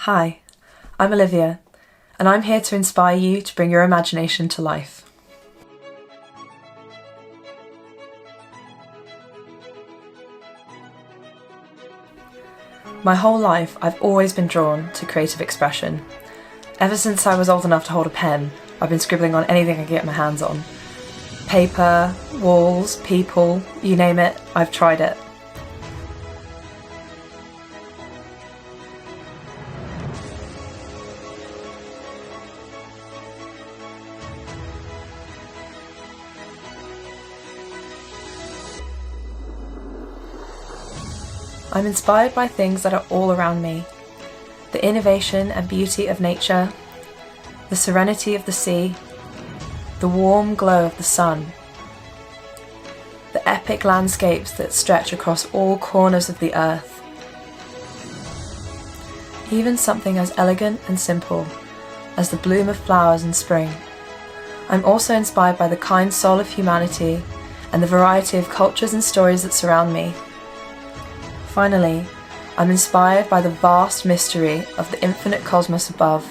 Hi, I'm Olivia, and I'm here to inspire you to bring your imagination to life. My whole life, I've always been drawn to creative expression. Ever since I was old enough to hold a pen, I've been scribbling on anything I can get my hands on. Paper, walls, people, you name it, I've tried it. I'm inspired by things that are all around me. The innovation and beauty of nature, the serenity of the sea, the warm glow of the sun, the epic landscapes that stretch across all corners of the earth. Even something as elegant and simple as the bloom of flowers in spring. I'm also inspired by the kind soul of humanity and the variety of cultures and stories that surround me. Finally, I'm inspired by the vast mystery of the infinite cosmos above.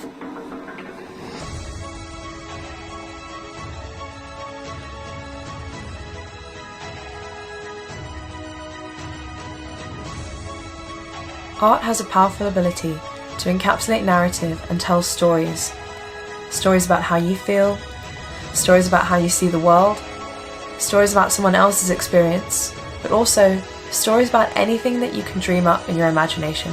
Art has a powerful ability to encapsulate narrative and tell stories. Stories about how you feel, stories about how you see the world, stories about someone else's experience, but also stories about anything that you can dream up in your imagination.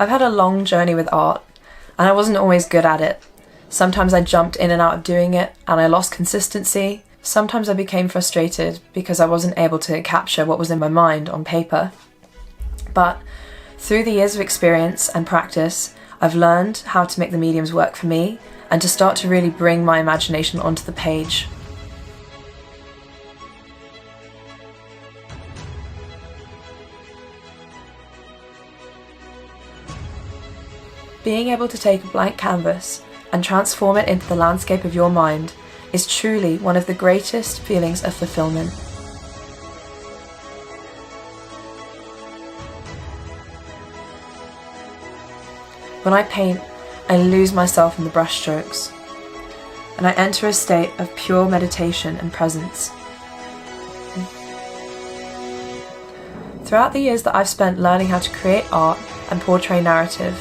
I've had a long journey with art, and I wasn't always good at it. Sometimes I jumped in and out of doing it, and I lost consistency. Sometimes I became frustrated because I wasn't able to capture what was in my mind on paper. But through the years of experience and practice, I've learned how to make the mediums work for me and to start to really bring my imagination onto the page. Being able to take a blank canvas and transform it into the landscape of your mind is truly one of the greatest feelings of fulfillment. When I paint, I lose myself in the brushstrokes, and I enter a state of pure meditation and presence. Throughout the years that I've spent learning how to create art and portray narrative,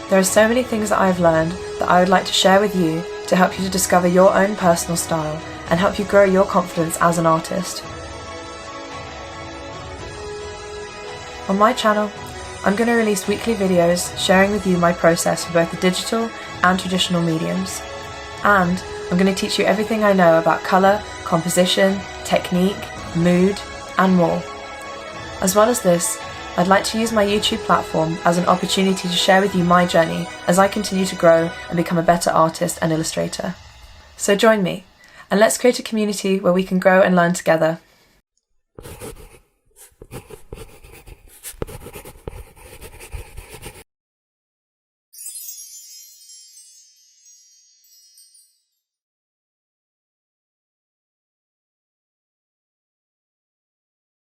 there are so many things that I've learned that I would like to share with you to help you to discover your own personal style and help you grow your confidence as an artist. On my channel, I'm going to release weekly videos sharing with you my process for both the digital and traditional mediums. And I'm going to teach you everything I know about colour, composition, technique, mood, and more. As well as this, I'd like to use my YouTube platform as an opportunity to share with you my journey as I continue to grow and become a better artist and illustrator. So join me, and let's create a community where we can grow and learn together.